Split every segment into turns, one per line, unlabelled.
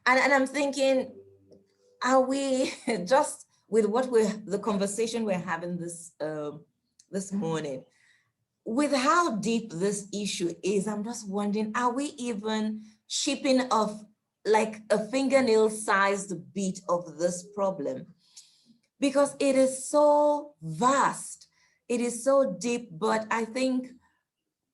And I'm thinking, are we just with the conversation we're having this morning, with how deep this issue is, I'm just wondering, are we even chipping off like a fingernail sized bit of this problem? Because it is so vast, it is so deep, but I think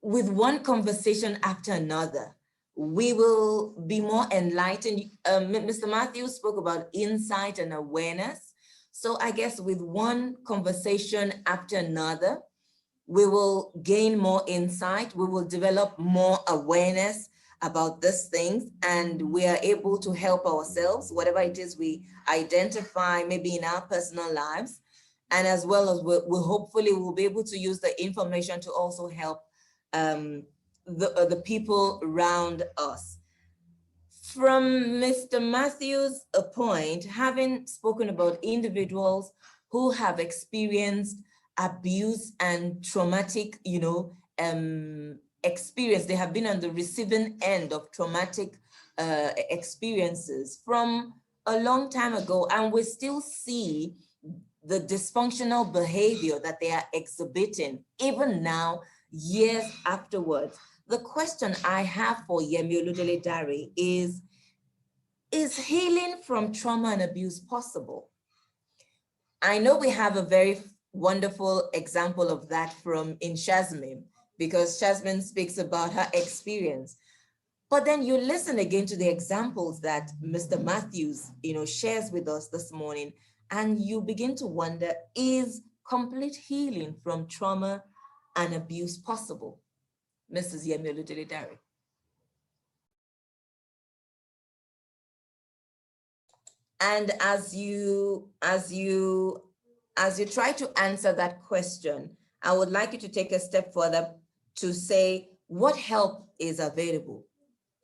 with one conversation after another, we will be more enlightened. Mr. Matthews spoke about insight and awareness. So I guess with one conversation after another, we will gain more insight, we will develop more awareness about these things, and we are able to help ourselves, whatever it is we identify maybe in our personal lives. And as well as we hopefully will be able to use the information to also help the people around us. From Mr. Matthews' point, having spoken about individuals who have experienced abuse and traumatic, experience, they have been on the receiving end of traumatic experiences from a long time ago, and we still see the dysfunctional behavior that they are exhibiting even now, years afterwards. The question I have for Yemi Oludele-Dare is healing from trauma and abuse possible? I know we have a very wonderful example of that from in Shazmin, because Shazmin speaks about her experience. But then you listen again to the examples that Mr. Matthews, shares with us this morning, and you begin to wonder, is complete healing from trauma and abuse possible? Mrs. Yemi Oludele-Dare. And as you try to answer that question, I would like you to take a step further to say what help is available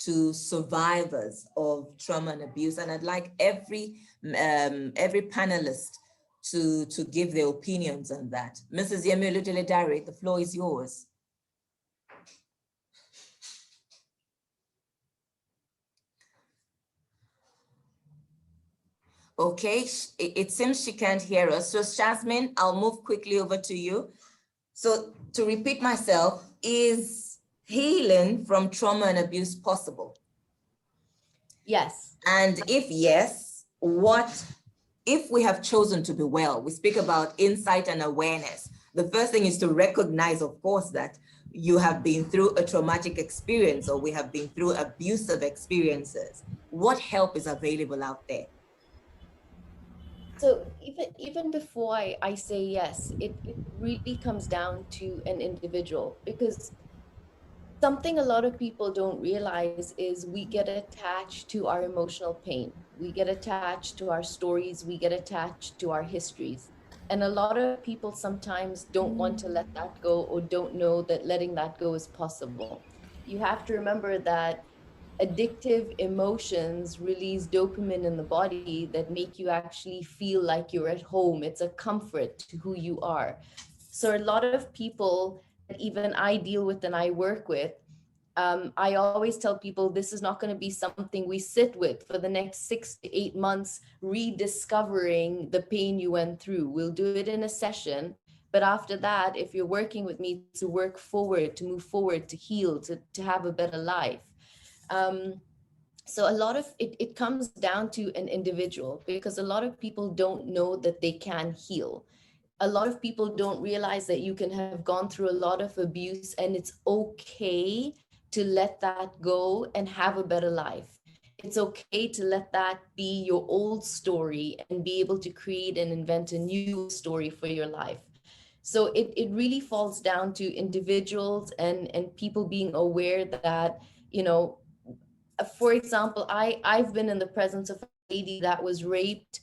to survivors of trauma and abuse. And I'd like every panelist to give their opinions on that. Mrs. Yemi Oludele-Dare, the floor is yours. Okay, it seems she can't hear us. So Shazmin, I'll move quickly over to you. So to repeat myself, is healing from trauma and abuse possible?
Yes.
And if yes, what if we have chosen to be well? We speak about insight and awareness. The first thing is to recognize, of course, that you have been through a traumatic experience, or we have been through abusive experiences. What help is available out there?
So even before I say yes, it really comes down to an individual, because something a lot of people don't realize is we get attached to our emotional pain. We get attached to our stories. We get attached to our histories. And a lot of people sometimes don't want to let that go, or don't know that letting that go is possible. You have to remember that addictive emotions release dopamine in the body that make you actually feel like you're at home. It's a comfort to who you are. So a lot of people that even I deal with and I work with, I always tell people this is not going to be something we sit with for the next 6 to 8 months, rediscovering the pain you went through. We'll do it in a session. But after that, if you're working with me, to work forward, to move forward, to heal, to have a better life. So a lot of it comes down to an individual, because a lot of people don't know that they can heal. A lot of people don't realize that you can have gone through a lot of abuse and it's okay to let that go and have a better life. It's okay to let that be your old story and be able to create and invent a new story for your life. So it really falls down to individuals and people being aware that, for example, I've been in the presence of a lady that was raped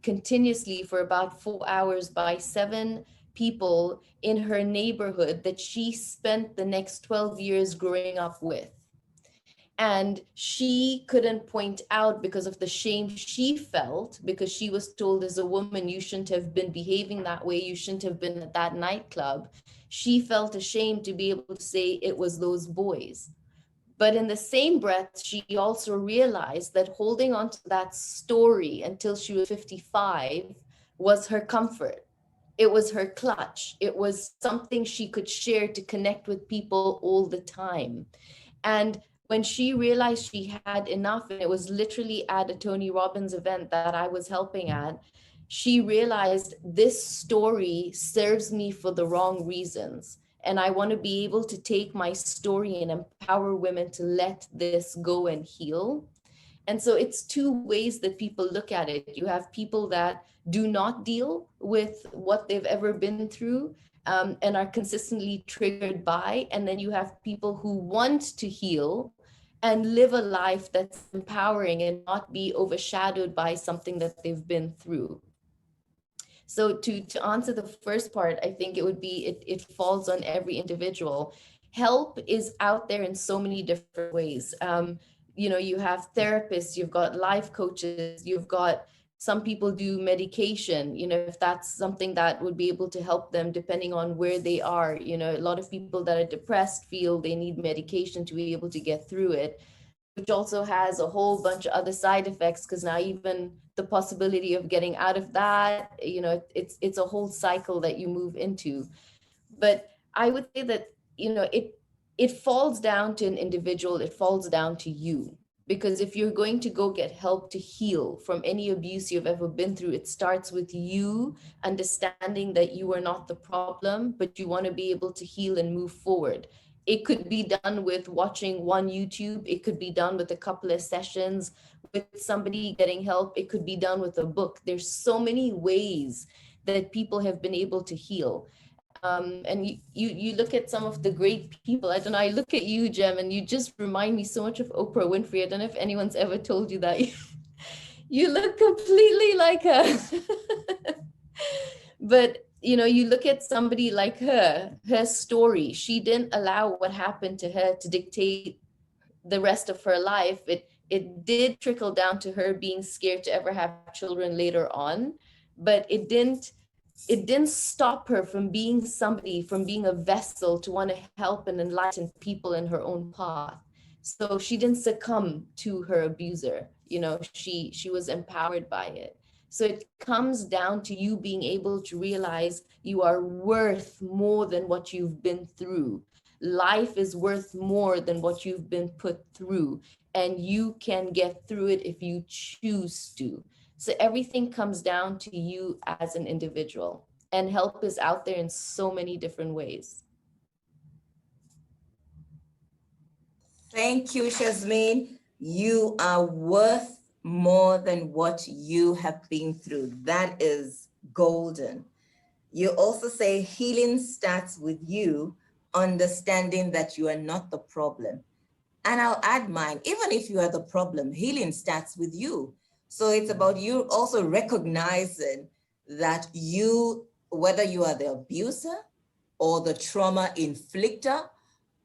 continuously for about 4 hours by 7 people in her neighborhood that she spent the next 12 years growing up with. And she couldn't point out because of the shame she felt, because she was told as a woman, you shouldn't have been behaving that way. You shouldn't have been at that nightclub. She felt ashamed to be able to say it was those boys. But in the same breath, she also realized that holding on to that story until she was 55 was her comfort. It was her clutch. It was something she could share to connect with people all the time. And when she realized she had enough, and it was literally at a Tony Robbins event that I was helping at, she realized this story serves me for the wrong reasons. And I want to be able to take my story and empower women to let this go and heal. And so it's two ways that people look at it. You have people that do not deal with what they've ever been through, and are consistently triggered by. And then you have people who want to heal and live a life that's empowering and not be overshadowed by something that they've been through. So to answer the first part, I think it would be, it falls on every individual. Help is out there in so many different ways. You have therapists, you've got life coaches, you've got, some people do medication, if that's something that would be able to help them depending on where they are. A lot of people that are depressed feel they need medication to be able to get through it, which also has a whole bunch of other side effects, because now even the possibility of getting out of that, it's a whole cycle that you move into. But I would say that, it falls down to an individual, it falls down to you. Because if you're going to go get help to heal from any abuse you've ever been through, it starts with you understanding that you are not the problem, but you want to be able to heal and move forward. It could be done with watching one YouTube. It could be done with a couple of sessions with somebody getting help. It could be done with a book. There's so many ways that people have been able to heal. And you look at some of the great people. I don't know, I look at you, Jem, and you just remind me so much of Oprah Winfrey. I don't know if anyone's ever told you that. You look completely like her. But you look at somebody like her story. She didn't allow what happened to her to dictate the rest of her life. It did trickle down to her being scared to ever have children later on, but it didn't stop her from being somebody, from being a vessel to want to help and enlighten people in her own path. So she didn't succumb to her abuser. She was empowered by it. So it comes down to you being able to realize you are worth more than what you've been through. Life is worth more than what you've been put through, and you can get through it if you choose to. So everything comes down to you as an individual, and help is out there in so many different ways.
Thank you, Shazmin. You are worth more than what you have been through. That is golden. You also say healing starts with you understanding that you are not the problem. And I'll add mine, even if you are the problem, healing starts with you. So it's about you also recognizing that you, whether you are the abuser or the trauma inflictor,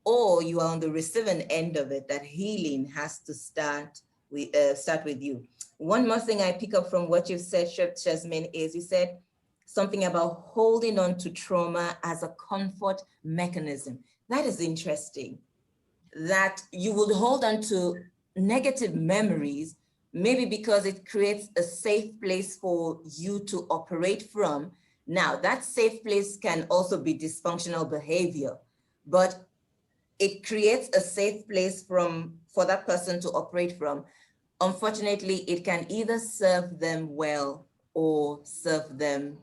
or you are on the receiving end of it, that healing has to start with you. One more thing I pick up from what you've said, Shazmin, is you said something about holding on to trauma as a comfort mechanism. That is interesting, that you will hold on to negative memories, maybe because it creates a safe place for you to operate from. Now, that safe place can also be dysfunctional behavior, but it creates a safe place for that person to operate from. Unfortunately, it can either serve them well or serve them,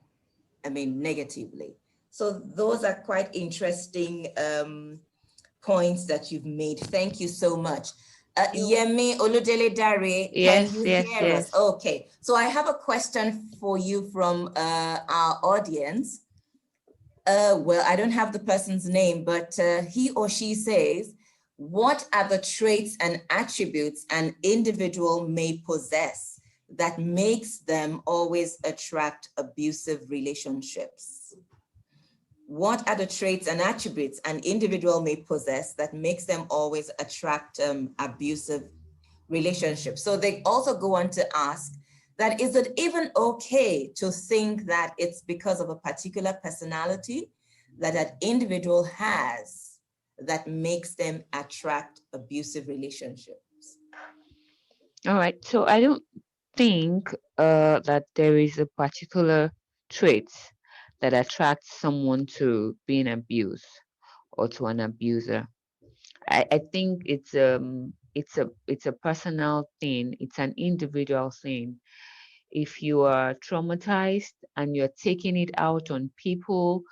negatively. So those are quite interesting points that you've made. Thank you so much. Yemi Oludele Dare, can you hear us? Okay, so I have a question for you from our audience. Well, I don't have the person's name, but he or she says, what are the traits and attributes an individual may possess that makes them always attract abusive relationships? What are the traits and attributes an individual may possess that makes them always attract abusive relationships? So they also go on to ask that, is it even okay to think that it's because of a particular personality that an individual has that makes them attract abusive relationships?
All right. So I don't think that there is a particular trait that attracts someone to being abused or to an abuser. I think it's a personal thing. It's an individual thing. If you are traumatized and you're taking it out on people,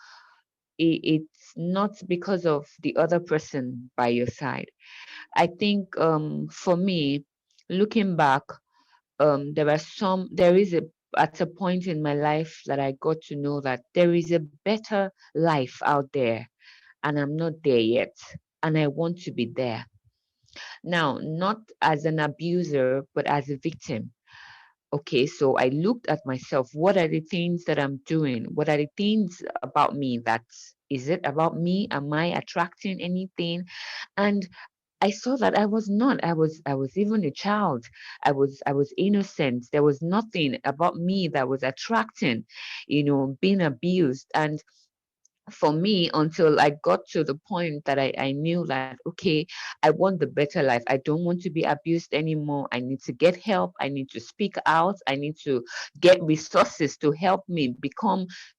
it's not because of the other person by your side. I think for me, looking back, there is a at a point in my life that I got to know that there is a better life out there, and I'm not there yet, and I want to be there. Now, not as an abuser, but as a victim. Okay, so I looked at myself. What are the things that I'm doing? What are the things about me that is it about me? Am I attracting anything? And I saw that I was not. I was even a child. I was innocent. There was nothing about me that was attracting, being abused. And for me, until I got to the point that I knew that, okay, I want the better life. I don't want to be abused anymore. I need to get help. I need to speak out. I need to get resources to help me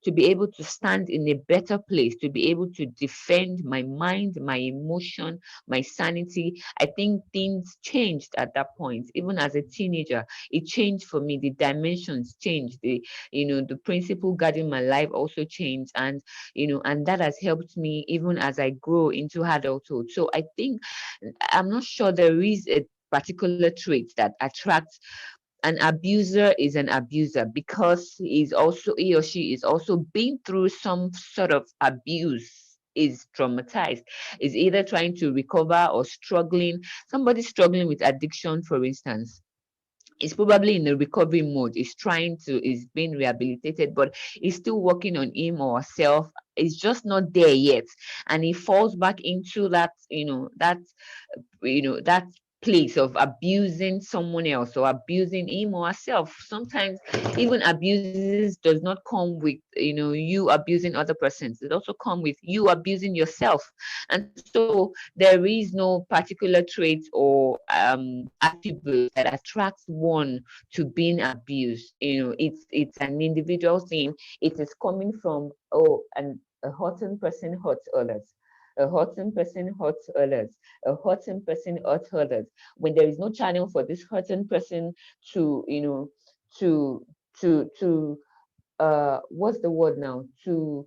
to be able to stand in a better place, to be able to defend my mind, my emotion, my sanity. I think things changed at that point. Even as a teenager, it changed for me. The dimensions changed. The principle guiding my life also changed. And that has helped me even as I grow into adulthood. So I think I'm not sure there is a particular trait that attracts. An abuser is an abuser because he or she is also been through some sort of abuse, is traumatized, is either trying to recover or struggling. Somebody struggling with addiction, for instance, is probably in a recovery mode, is being rehabilitated, but is still working on him or herself. Is just not there yet, and he falls back into that place of abusing someone else or abusing him or herself. Sometimes even abuses does not come with you abusing other persons. It also come with you abusing yourself. And so there is no particular trait or attribute that attracts one to being abused. It's an individual thing. It is coming from, and a hurting person hurts others. A hurting person hurts others. A hurting person hurts others. When there is no channel for this hurting person to, to to what's the word now? To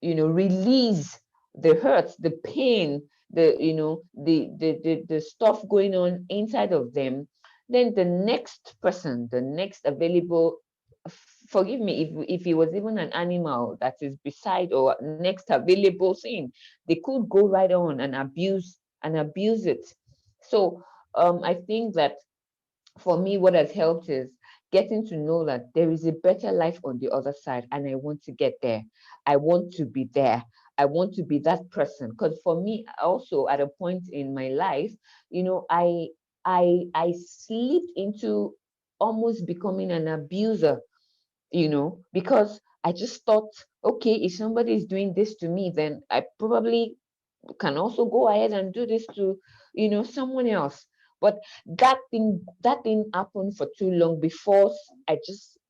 release the hurt, the pain, the stuff going on inside of them, then the next person, the next available, forgive me, if it was even an animal that is beside or next available thing, they could go right on and abuse it. So I think that for me, what has helped is getting to know that there is a better life on the other side, and I want to get there. I want to be there. I want to be that person. Because for me, also at a point in my life, I slipped into almost becoming an abuser, because I just thought, okay, if somebody is doing this to me, then I probably can also go ahead and do this to someone else. But that didn't happen for too long before.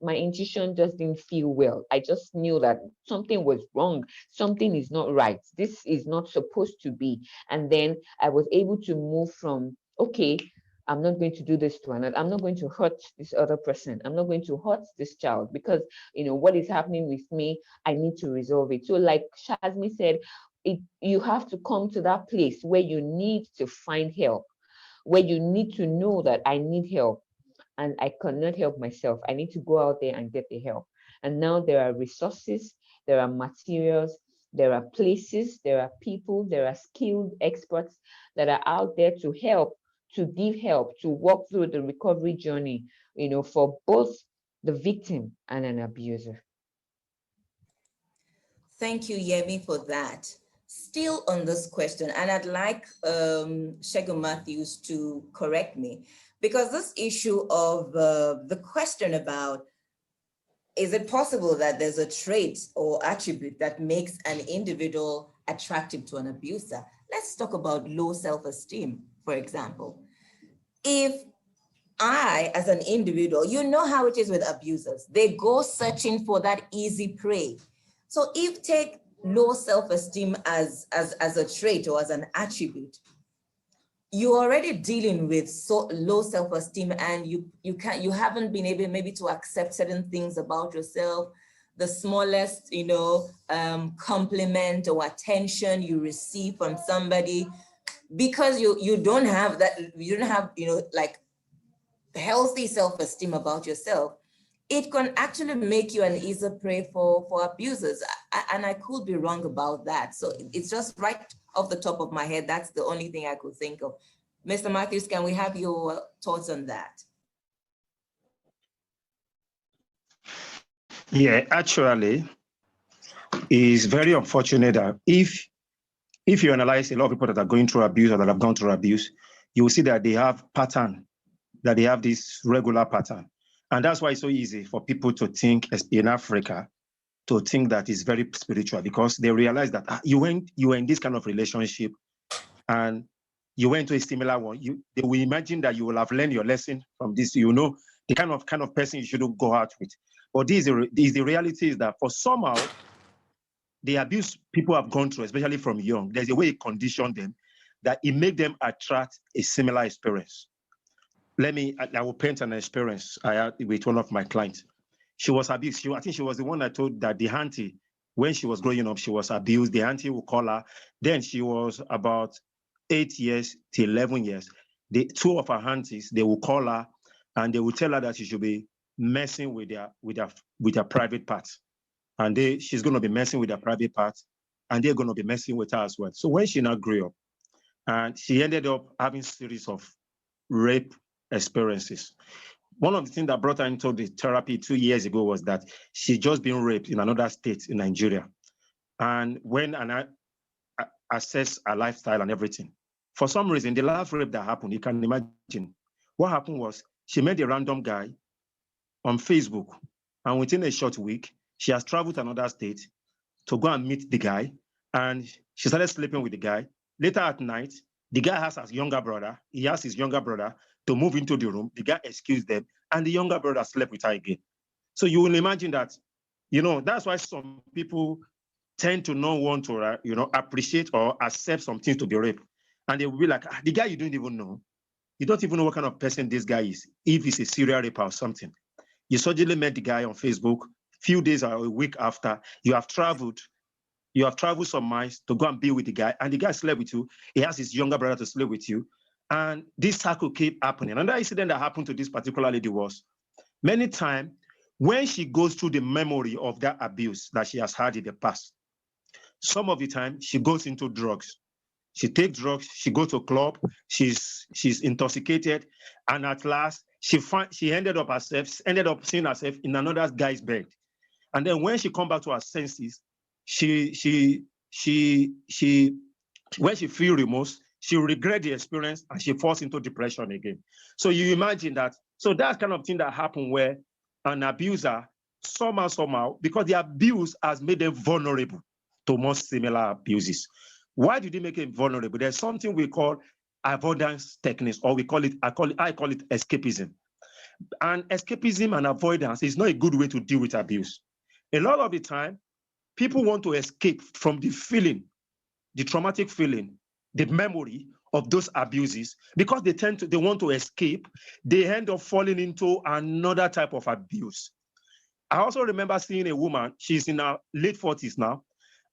My intuition just didn't feel well. I just knew that something was wrong, something is not right, this is not supposed to be. And then I was able to move from, okay, I'm not going to do this to another. I'm not going to hurt this other person. I'm not going to hurt this child, because what is happening with me, I need to resolve it. So like Shazmi said, you have to come to that place where you need to find help, where you need to know that I need help and I cannot help myself. I need to go out there and get the help. And now there are resources, there are materials, there are places, there are people, there are skilled experts that are out there to help, to give help, to walk through the recovery journey, for both the victim and an abuser.
Thank you, Yemi, for that. Still on this question, and I'd like Shego Matthews to correct me, because this issue of the question about, is it possible that there's a trait or attribute that makes an individual attractive to an abuser. Let's talk about low self-esteem, for example. If I, as an individual, you know how it is with abusers. They go searching for that easy prey. So if take low self-esteem as a trait or as an attribute, you're already dealing with so low self-esteem, and you haven't been able maybe to accept certain things about yourself. The smallest, compliment or attention you receive from somebody, because you don't have that, you don't have, like healthy self-esteem about yourself, it can actually make you an easy prey for abusers. And I could be wrong about that. So it's just right off the top of my head. That's the only thing I could think of. Mr. Matthews, can we have your thoughts on that?
Yeah, actually, it's very unfortunate that if you analyze a lot of people that are going through abuse or that have gone through abuse, you will see that they have pattern, that they have this regular pattern. And that's why it's so easy for people to think in Africa, to think that it's very spiritual, because they realize that you were in this kind of relationship and you went to a similar one. They will imagine that you will have learned your lesson from this, the kind of person you shouldn't go out with. But the reality is that for somehow, the abuse people have gone through, especially from young, there's a way it conditioned them that it made them attract a similar experience. I will paint an experience I had with one of my clients. She was abused. I think she was the one that told that the auntie, when she was growing up, she was abused. The auntie would call her. Then she was about 8 years to 11 years. The two of her aunties, they will call her and they will tell her that she should be messing with their private parts. And she's going to be messing with their private parts, and they're going to be messing with her as well. So when she now grew up, and she ended up having a series of rape experiences. One of the things that brought her into the therapy 2 years ago was that she'd just been raped in another state in Nigeria. And when I assessed her lifestyle and everything, for some reason, the last rape that happened, you can imagine, what happened was she met a random guy on Facebook, and within a short week, she has traveled to another state to go and meet the guy, and she started sleeping with the guy. Later at night, the guy has his younger brother. He asked his younger brother to move into the room. The guy excused them, and the younger brother slept with her again. So you will imagine that, that's why some people tend to not want to, appreciate or accept some things to be rape. And they will be like, the guy you don't even know. You don't even know what kind of person this guy is, if he's a serial raper or something. You suddenly met the guy on Facebook. Few days or a week after, you have traveled some miles to go and be with the guy, and the guy slept with you. He has his younger brother to sleep with you. And this cycle kept happening. Another incident that happened to this particular lady was, many times, when she goes through the memory of that abuse that she has had in the past, some of the time she goes into drugs. She takes drugs, she goes to a club, she's intoxicated, and at last she ended up seeing herself in another guy's bed. And then when she comes back to her senses, when she feels remorse, she regret the experience and she falls into depression again. So you imagine that. So that kind of thing that happened where an abuser somehow, because the abuse has made them vulnerable to more similar abuses. Why did they make it vulnerable? There's something we call avoidance techniques, or I call it escapism. And escapism and avoidance is not a good way to deal with abuse. A lot of the time, people want to escape from the feeling, the traumatic feeling, the memory of those abuses, because they want to escape. They end up falling into another type of abuse. I also remember seeing a woman, she's in her late 40s now,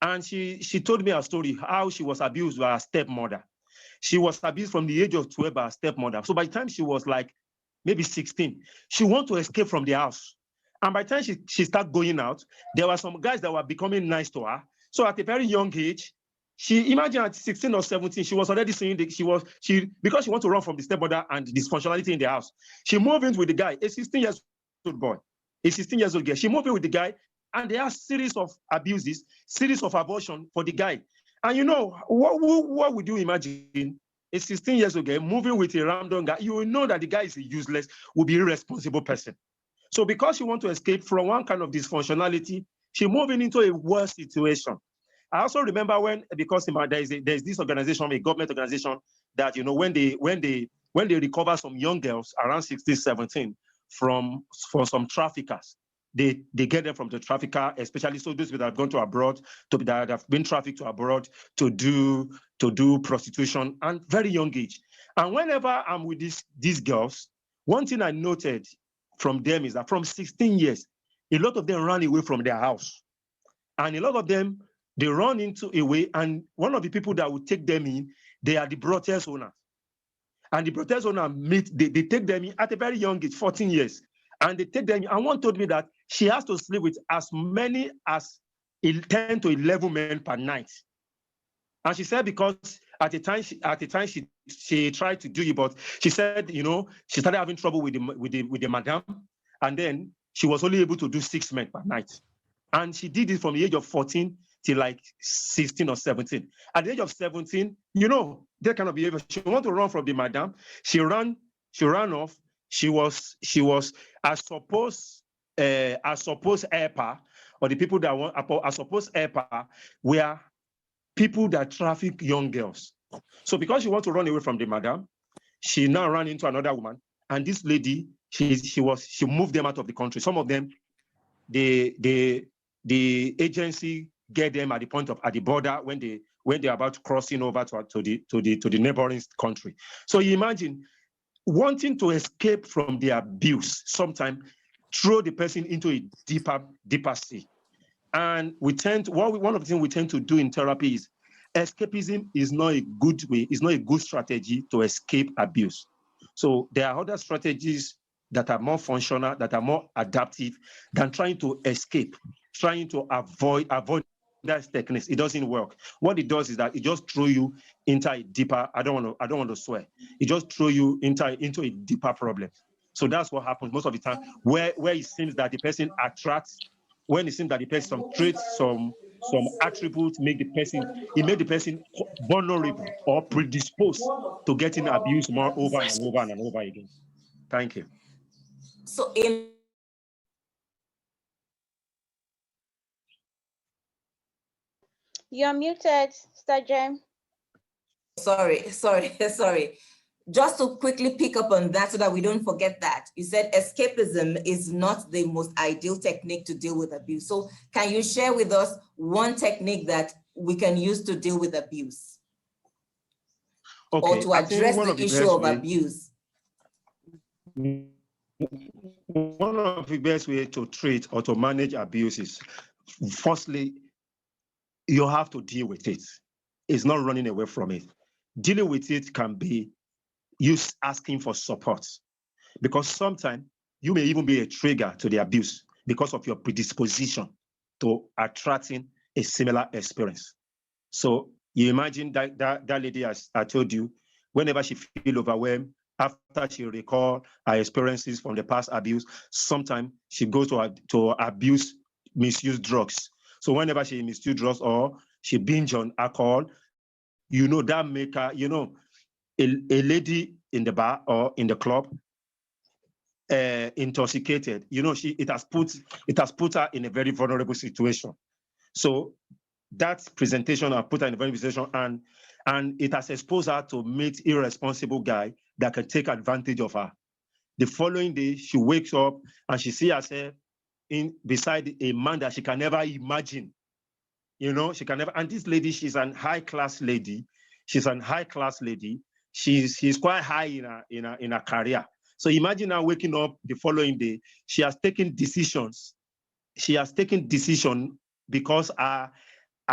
and she told me a story, how she was abused by her stepmother. She was abused from the age of 12 by her stepmother. So by the time she was like maybe 16, she wanted to escape from the house. And by the time she started going out, there were some guys that were becoming nice to her. So at a very young age, imagine at 16 or 17, she was already seeing because she wanted to run from the stepmother and the dysfunctionality in the house. She moved in with the guy, a 16-year-old boy, a 16-year-old girl. She moved in with the guy, and there are series of abuses, series of abortion for the guy. And what would you imagine? A 16-year-old girl moving with a random guy, you will know that the guy is a useless, will be an irresponsible person. So because she wants to escape from one kind of dysfunctionality, she's moving into a worse situation. I also remember when, because there's this organization, a government organization, that, you know, when they recover some young girls around 16, 17 from some traffickers, they get them from the trafficker, especially so those that have gone to abroad, that have been trafficked to abroad to do prostitution, and very young age. And whenever I'm with these girls, one thing I noted from them is that from 16 years, a lot of them ran away from their house. And a lot of them, they run into a way, and one of the people that will take them in, they are the brothels owners. And the brothels owner they take them in at a very young age, 14 years. And they take them in. And one told me that she has to sleep with as many as 10 to 11 men per night. And she said because at the time she tried to do it, but she said, you know, she started having trouble with the madam, and then she was only able to do 6 men per night. And she did it from the age of 14 till like 16 or 17. At the age of 17, you know, that kind of behavior. She wanted to run from the madam. She ran off. She was I suppose EPA, or the people that want, I suppose EPA, were people that traffic young girls. So because she wanted to run away from the madam, she now ran into another woman. And this lady, she moved them out of the country. Some of them, the agency get them at the border when they're about crossing over to the neighboring country. So you imagine wanting to escape from the abuse, sometimes throw the person into a deeper sea. And one of the things we tend to do in therapy is escapism is not a good way, is not a good strategy to escape abuse. So there are other strategies that are more functional, that are more adaptive than trying to escape, trying to avoid that techniques. It doesn't work. What it does is that it just throws you into a deeper, I don't want to swear. It just throws you into a deeper problem. So that's what happens most of the time, where it seems that the person attracts, when it seems that the person, some traits, some attributes make the person vulnerable or predisposed to getting abused more over and over and over again. Thank you.
So
you're muted, Mr. Jem.
Sorry. Just to quickly pick up on that so that we don't forget that. You said escapism is not the most ideal technique to deal with abuse. So can you share with us one technique that we can use to deal with abuse?
Okay,
or to address the issue of abuse?
One of the best ways to treat or to manage abuse is, firstly, you have to deal with it. It's not running away from it. Dealing with it can be you asking for support, because sometimes you may even be a trigger to the abuse because of your predisposition to attracting a similar experience. So you imagine that lady, as I told you, whenever she feels overwhelmed, after she recalls her experiences from the past abuse, sometimes she goes to abuse, misuse drugs. So whenever she misuse drugs or she binge on alcohol, you know, that make her, you know, a lady in the bar or in the club, intoxicated, you know, it has put her in a very vulnerable situation. So that presentation has put her in a vulnerable situation, and it has exposed her to meet irresponsible guy that can take advantage of her. The following day, she wakes up and she sees herself beside a man that she can never imagine. You know, she can never. And this lady, she's an high-class lady. She's an high-class lady. She's quite high in her career. So imagine her waking up the following day. She has taken decisions. She has taken decision because her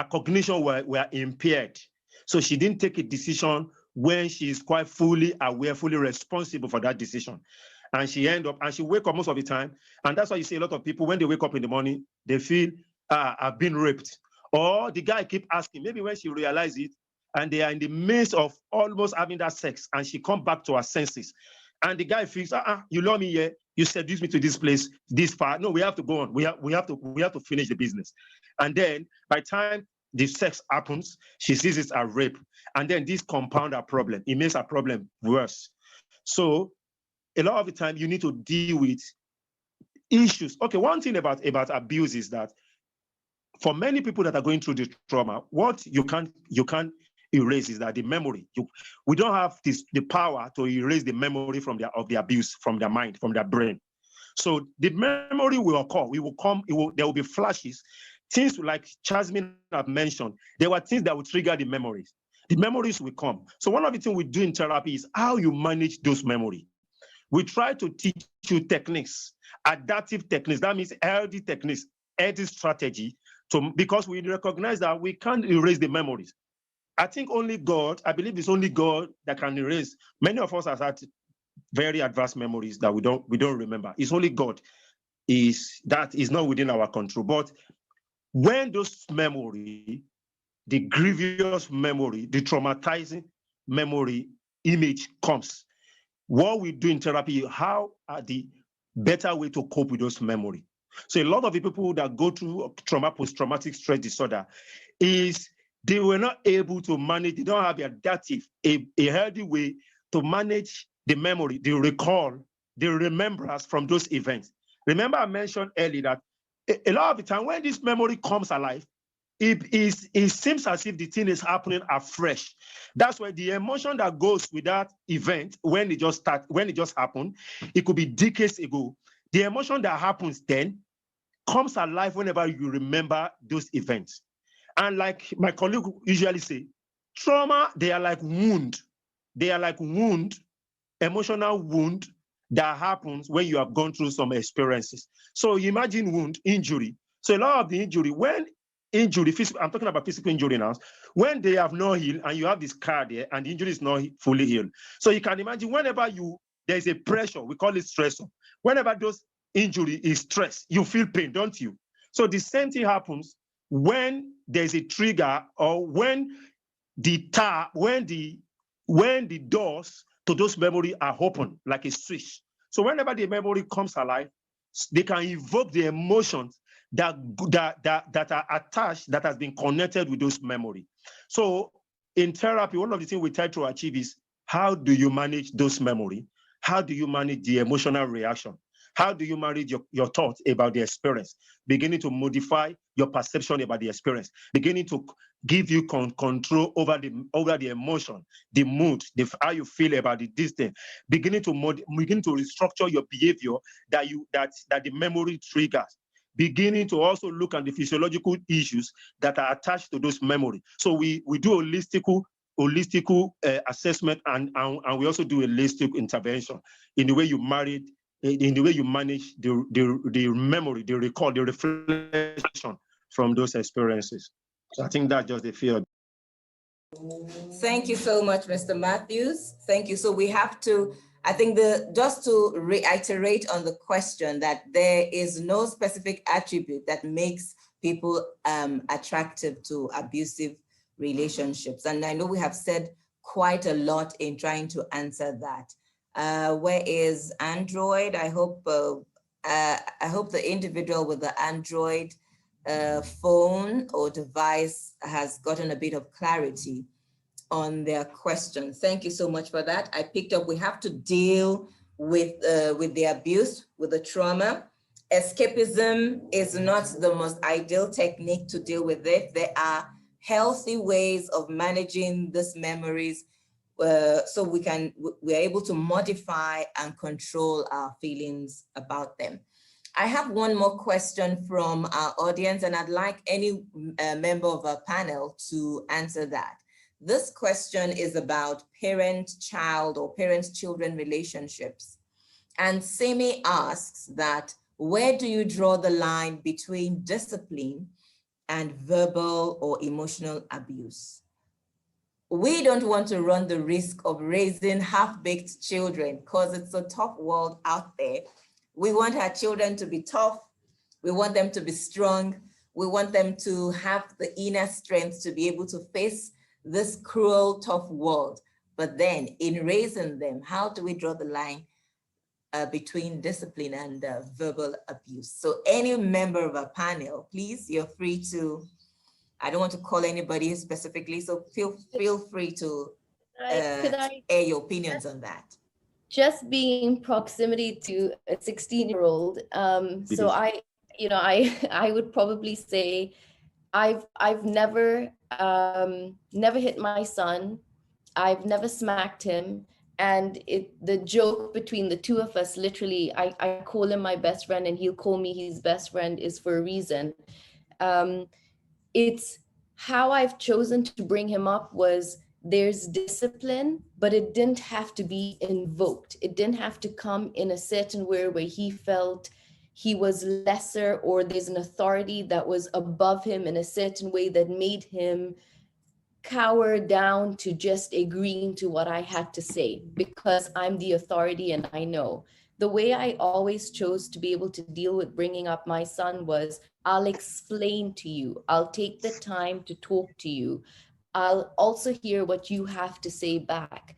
cognition were impaired. So she didn't take a decision when she is quite fully aware, fully responsible for that decision. And she wake up most of the time. And that's why you see a lot of people, when they wake up in the morning, they feel, I've been raped. Or the guy keep asking, maybe when she realizes it, and they are in the midst of almost having that sex, and she come back to her senses. And the guy feels, you love me here, you seduced me to this place, this far. No, we have to go on. We have to finish the business. And then by the time the sex happens, she sees it as rape. And then this compound her problem. It makes her problem worse. So a lot of the time you need to deal with issues. Okay, one thing about abuse is that for many people that are going through the trauma, what you can't erase is that the memory. We don't have the power to erase the memory of the abuse from their mind, from their brain. So the memory will occur. There will be flashes. Things like Jasmine have mentioned, there were things that will trigger the memories. The memories will come. So one of the things we do in therapy is how you manage those memories. We try to teach you techniques, adaptive techniques. That means healthy techniques, healthy strategy, because we recognize that we can't erase the memories. I think only God, I believe it's only God that can erase. Many of us have had very advanced memories that we don't remember. It's only God that is not within our control. But when those memory, the grievous memory, the traumatizing memory image comes, what we do in therapy, how are the better way to cope with those memory? So a lot of the people that go through post-traumatic stress disorder is they were not able to manage, they don't have a healthy way to manage the memory, the recall, the remembrance from those events. Remember I mentioned earlier that a lot of the time when this memory comes alive, it seems as if the thing is happening afresh. That's why the emotion that goes with that event, when it just happened, it could be decades ago. The emotion that happens then comes alive whenever you remember those events. And like my colleague usually say, trauma, they are like wound. They are like wound, emotional wound that happens when you have gone through some experiences. So imagine wound, injury. So a lot of the injury, when injury, I'm talking about physical injury now, when they have not healed and you have this scar there and the injury is not fully healed. So you can imagine whenever there's a pressure, we call it stressor. Whenever those injury is stress, you feel pain, don't you? So the same thing happens when there's a trigger or when the doors to those memories are open like a switch. So whenever the memory comes alive, they can evoke the emotions that are attached, that has been connected with those memories. So in therapy, one of the things we try to achieve is how do you manage those memories? How do you manage the emotional reaction? How do you manage your thoughts about the experience? Beginning to modify your perception about the experience, beginning to give you control over the emotion, the mood, how you feel about this thing, beginning to restructure your behavior that the memory triggers, beginning to also look at the physiological issues that are attached to those memories. So we do holistic assessment and we also do a holistic intervention in the way you manage the memory, the recall, the reflection from those experiences. So I think that's just the field.
Thank you so much, Mr. Matthews. Thank you. So we have to, I think just to reiterate on the question that there is no specific attribute that makes people attractive to abusive relationships. And I know we have said quite a lot in trying to answer that. Where is Android? I hope the individual with the Android phone or device has gotten a bit of clarity on their question. Thank you so much for that. I picked up, we have to deal with the abuse, with the trauma. Escapism is not the most ideal technique to deal with it. There are healthy ways of managing these memories so we're able to modify and control our feelings about them. I have one more question from our audience, and I'd like any member of our panel to answer that. This question is about parent-child or parent-children relationships. And Simi asks that, where do you draw the line between discipline and verbal or emotional abuse? We don't want to run the risk of raising half-baked children because it's a tough world out there. We want our children to be tough. We want them to be strong. We want them to have the inner strength to be able to face this cruel, tough world. But then in raising them, how do we draw the line between discipline and verbal abuse? So any member of our panel, please, you're free to, I don't want to call anybody specifically, so feel free to air your opinions on that.
Just being in proximity to a 16-year-old, so I would probably say I've never hit my son. I've never smacked him. And the joke between the two of us, literally, I call him my best friend and he'll call me his best friend, is for a reason. It's how I've chosen to bring him up was there's discipline, but it didn't have to be invoked. It didn't have to come in a certain way where he felt he was lesser, or there's an authority that was above him in a certain way that made him cower down to just agreeing to what I had to say because I'm the authority and I know. The way I always chose to be able to deal with bringing up my son was, I'll explain to you. I'll take the time to talk to you. I'll also hear what you have to say back.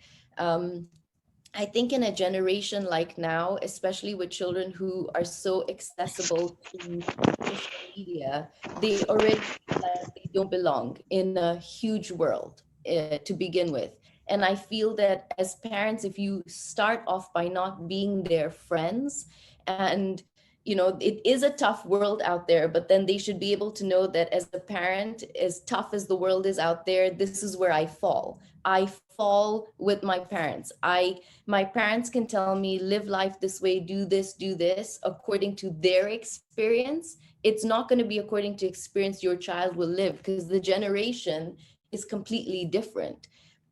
I think in a generation like now, especially with children who are so accessible to social media, they already feel like they don't belong in a huge world to begin with. And I feel that as parents, if you start off by not being their friends, and it is a tough world out there, but then they should be able to know that as a parent, as tough as the world is out there, this is where I fall. I fall with my parents. My parents can tell me, live life this way, do this, according to their experience. It's not going to be according to experience your child will live, because the generation is completely different.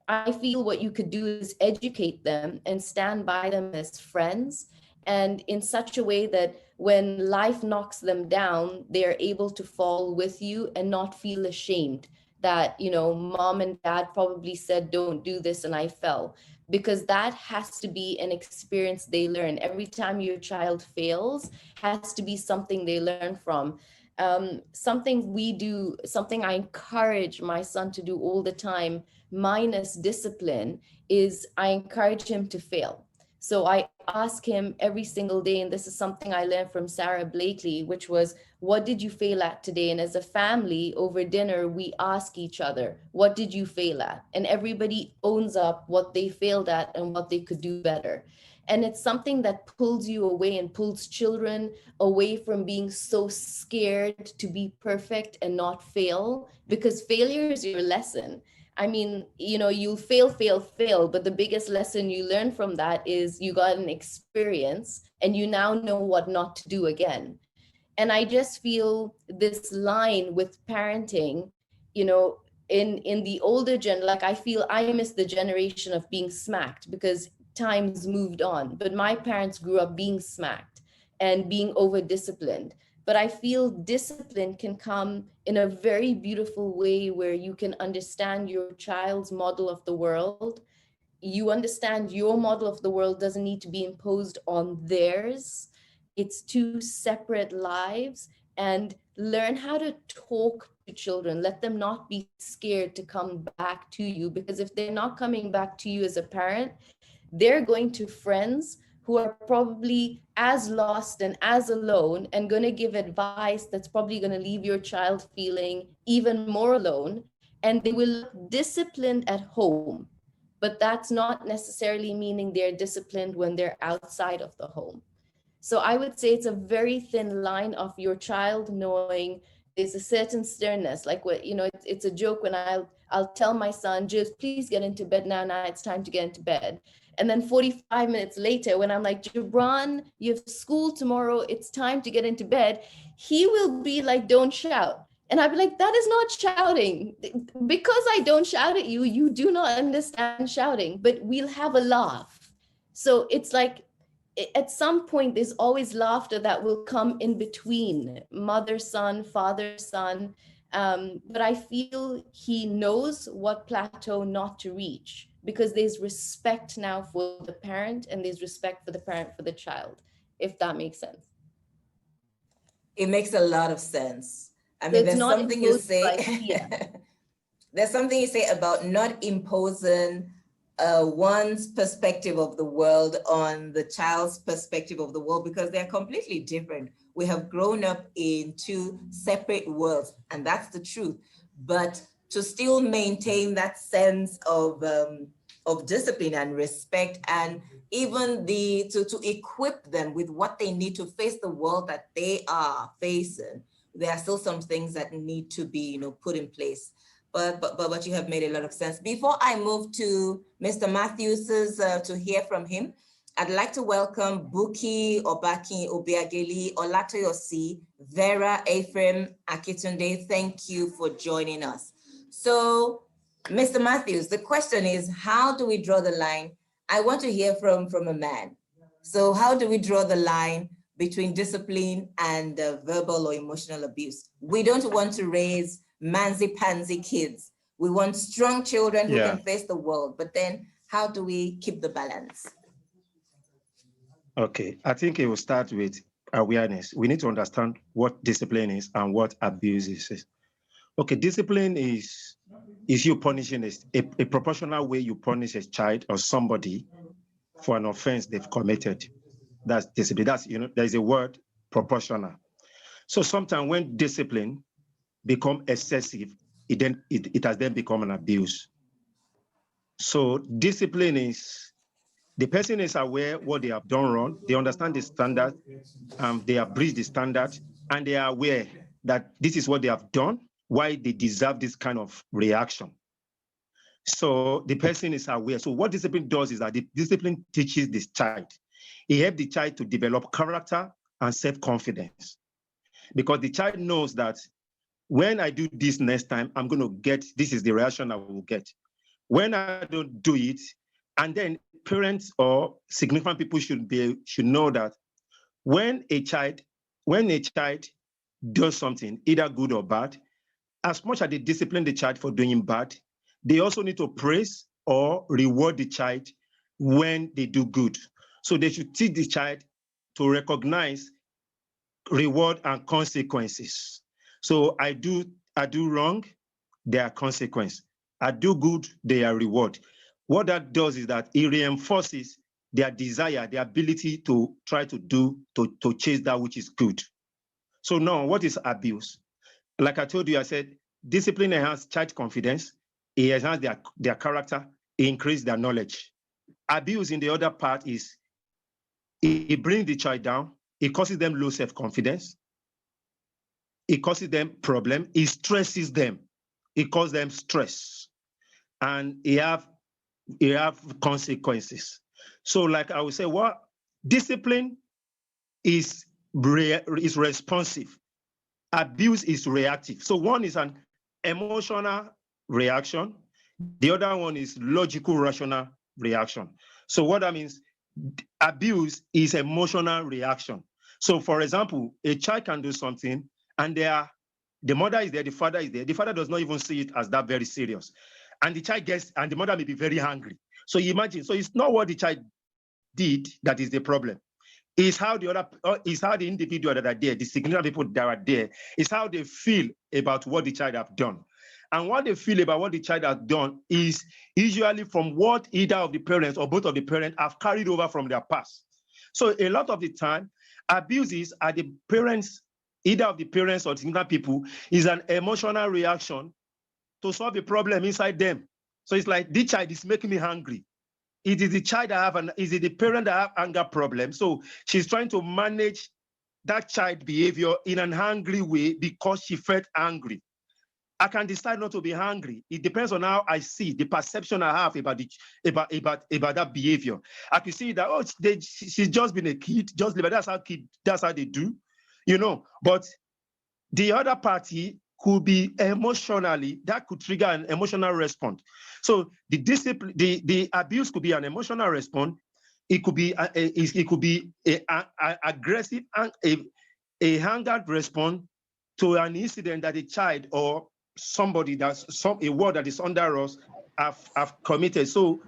I feel what you could do is educate them and stand by them as friends, and in such a way that when life knocks them down, they're able to fall with you and not feel ashamed that, mom and dad probably said, don't do this, and I fell. Because that has to be an experience they learn. Every time your child fails, has to be something they learn from. Something I encourage my son to do all the time, minus discipline, is I encourage him to fail. So I ask him every single day, and this is something I learned from Sarah Blakely, which was, what did you fail at today? And as a family over dinner, we ask each other, what did you fail at? And everybody owns up what they failed at and what they could do better. And it's something that pulls you away and pulls children away from being so scared to be perfect and not fail, because failure is your lesson. I mean, you'll fail, but the biggest lesson you learn from that is you got an experience and you now know what not to do again. And I just feel this line with parenting, in the older like I feel I miss the generation of being smacked because times moved on, but my parents grew up being smacked and being over disciplined. But I feel discipline can come in a very beautiful way where you can understand your child's model of the world. You understand your model of the world doesn't need to be imposed on theirs. It's two separate lives, and learn how to talk to children. Let them not be scared to come back to you, because if they're not coming back to you as a parent, they're going to friends who are probably as lost and as alone and going to give advice that's probably going to leave your child feeling even more alone. And they will look disciplined at home, but that's not necessarily meaning they're disciplined when they're outside of the home. So I would say it's a very thin line of your child knowing there's a certain sternness, like what, it's a joke when I'll tell my son, just please get into bed now, it's time to get into bed. And then 45 minutes later, when I'm like, Gibran, you have school tomorrow, it's time to get into bed, he will be like, don't shout. And I'd be like, that is not shouting. Because I don't shout at you, you do not understand shouting, but we'll have a laugh. So it's like, at some point, there's always laughter that will come in between mother, son, father, son. But I feel he knows what plateau not to reach, because there's respect now for the parent and there's respect for the parent for the child, if that makes sense.
It makes a lot of sense. I mean, there's something you say. There's something you say about not imposing one's perspective of the world on the child's perspective of the world, because they're completely different. We have grown up in two separate worlds, and that's the truth. But to still maintain that sense of discipline and respect, and even to equip them with what they need to face the world that they are facing, there are still some things that need to be, put in place. But you have made a lot of sense. Before I move to Mr. Matthews's to hear from him, I'd like to welcome Buki Obaki Obiageli, Olatoyosi, Vera Ephraim Akitunde. Thank you for joining us. So, Mr. Matthews, the question is, how do we draw the line? I want to hear from a man. So how do we draw the line between discipline and verbal or emotional abuse? We don't want to raise mansy-pansy kids. We want strong children who can face the world. But then how do we keep the balance?
Okay, I think it will start with awareness. We need to understand what discipline is and what abuse is. Okay, discipline is you punishing a proportional way you punish a child or somebody for an offense they've committed. That's discipline. That's, there's a word, proportional. So sometimes when discipline become excessive, it has then become an abuse. So discipline is, the person is aware what they have done wrong, they understand the standard, they have breached the standard, and they are aware that this is what they have done, why they deserve this kind of reaction. So the person is aware. So what discipline does is that the discipline teaches this child. It helps the child to develop character and self-confidence. Because the child knows that when I do this next time, I'm going to get, this is the reaction I will get. When I don't do it, and then parents or significant people should know that when a child does something, either good or bad, as much as they discipline the child for doing bad, they also need to praise or reward the child when they do good. So they should teach the child to recognize reward and consequences. So I do wrong, there are consequences. I do good, there are reward. What that does is that it reinforces their desire, their ability to try to chase that which is good. So now, what is abuse? Like I told you, I said, discipline enhances child confidence, it enhances their character, it increases their knowledge. Abuse in the other part is, it brings the child down, it causes them low self-confidence, it causes them problem, it stresses them, it causes them stress, and it have consequences. So like I would say, what discipline is responsive, abuse is reactive. So one is an emotional reaction, the other one is logical rational reaction. So what that means, abuse is emotional reaction. So for example, a child can do something and the mother is there, the father is there, the father does not even see it as that very serious. And the child gets, and the mother may be very angry. So you imagine, so it's not what the child did that is the problem. It's how the individual that are there, the significant people that are there, is how they feel about what the child have done. And what they feel about what the child has done is usually from what either of the parents or both of the parents have carried over from their past. So a lot of the time, abuses are the parents, either of the parents or significant people, is an emotional reaction to solve a problem inside them. So it's like, this child is making me hungry. It is the child that is it the parent that have anger problem? So she's trying to manage that child behavior in an angry way because she felt angry. I can decide not to be hungry. It depends on how I see the perception I have about that behavior. I can see that she's just been a kid, just that's how they do, But the other party could be emotionally, that could trigger an emotional response. So the abuse could be an emotional response. It could be a aggressive and a angered response to an incident that a child or somebody a word that is under us have committed. So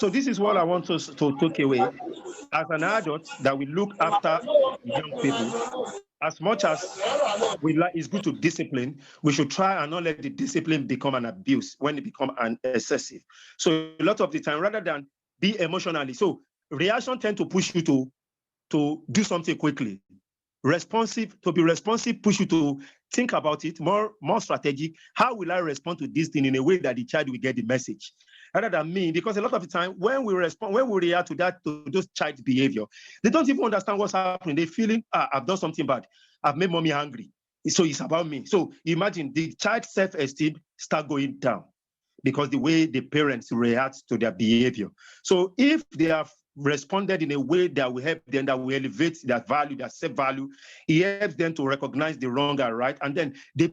this is what I want us to take away as an adult, that we look after young people. As much as it's good to discipline, we should try and not let the discipline become an abuse when it becomes an excessive. So a lot of the time, rather than be emotionally, so reaction tend to push you to do something quickly. To be responsive, push you to think about it, more strategic. How will I respond to this thing in a way that the child will get the message? Rather than me, because a lot of the time when we react to those child's behavior, they don't even understand what's happening. They're feeling, I've done something bad. I've made mommy angry. So it's about me. So imagine the child's self-esteem start going down because the way the parents react to their behavior. So if they have responded in a way that will help them, that will elevate their value, their self-value, it helps them to recognize the wrong and right, and then they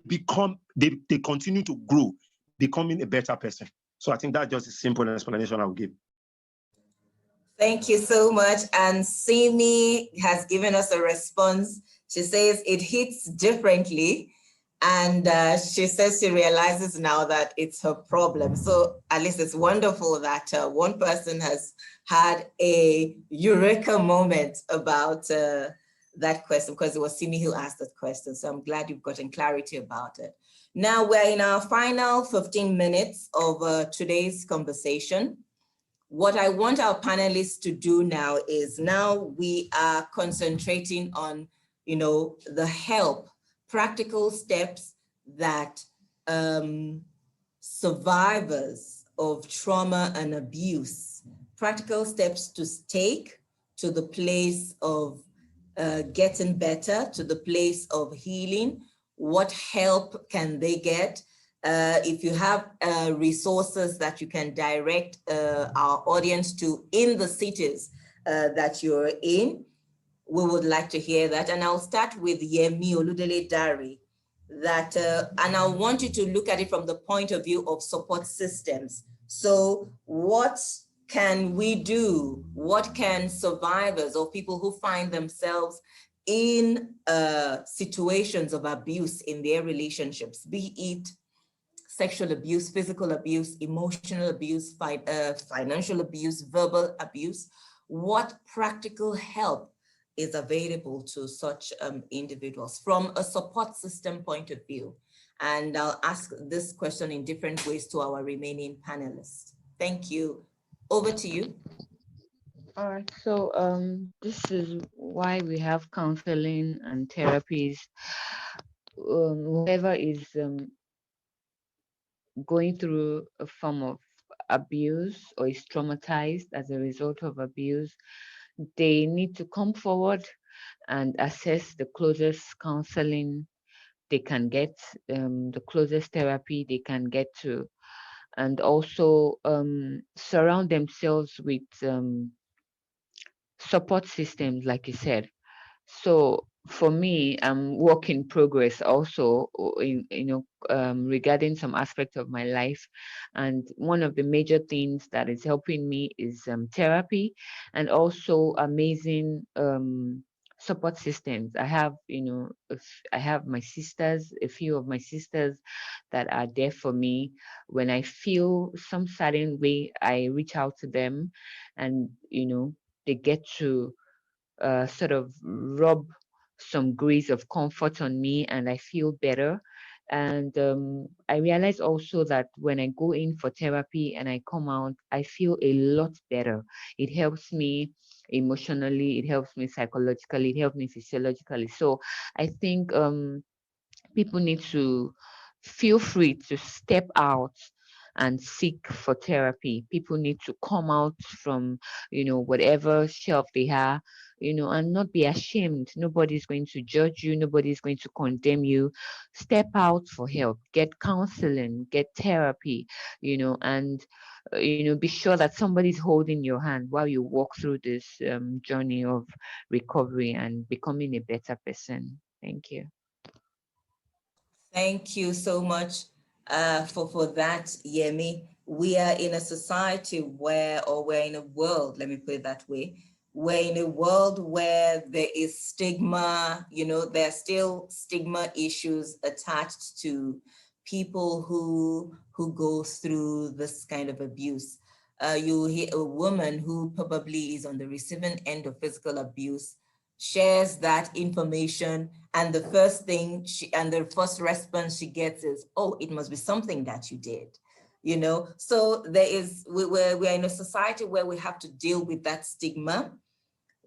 continue to grow, becoming a better person. So I think that's just a simple explanation I will give.
Thank you so much. And Simi has given us a response. She says it hits differently. And she says she realizes now that it's her problem. So at least it's wonderful that one person has had a eureka moment about that question, because it was Simi who asked that question. So I'm glad you've gotten clarity about it. Now we're in our final 15 minutes of today's conversation. What I want our panelists to do now is, now we are concentrating on, the help, practical steps that survivors of trauma and abuse, practical steps to take to the place of getting better, to the place of healing. What help can they get? If you have resources that you can direct our audience to in the cities that you're in, we would like to hear that. And I'll start with Yemi Oludele Dari, that, and I want you to look at it from the point of view of support systems. So what can we do? What can survivors or people who find themselves in situations of abuse in their relationships, be it sexual abuse, physical abuse, emotional abuse, financial abuse, verbal abuse, what practical help is available to such individuals from a support system point of view? And I'll ask this question in different ways to our remaining panelists. Thank you. Over to you.
All right, so this is why we have counseling and therapies. Whoever is going through a form of abuse or is traumatized as a result of abuse, they need to come forward and assess the closest counseling they can get, the closest therapy they can get to, and also surround themselves with support systems, like you said. So for me, I'm work in progress also regarding some aspects of my life. And one of the major things that is helping me is therapy, and also amazing support systems. I have, I have my sisters, a few of my sisters that are there for me. When I feel some certain way, I reach out to them, and, they get to sort of rub some grace of comfort on me, and I feel better. And I realize also that when I go in for therapy and I come out, I feel a lot better. It helps me emotionally, it helps me psychologically, it helps me physiologically. So I think people need to feel free to step out and seek for therapy. People need to come out from, whatever shelf they are, and not be ashamed. Nobody's going to judge you. Nobody's going to condemn you. Step out for help, get counseling, get therapy, and, be sure that somebody's holding your hand while you walk through this journey of recovery and becoming a better person. Thank you.
Thank you so much for that, Yemi. We are in a society where, or we're in a world, let me put it that way, we're in a world where there is stigma, there are still stigma issues attached to people who go through this kind of abuse. You hear a woman who probably is on the receiving end of physical abuse shares that information, and the first thing the first response she gets is, oh, it must be something that you did, So we're in a society where we have to deal with that stigma.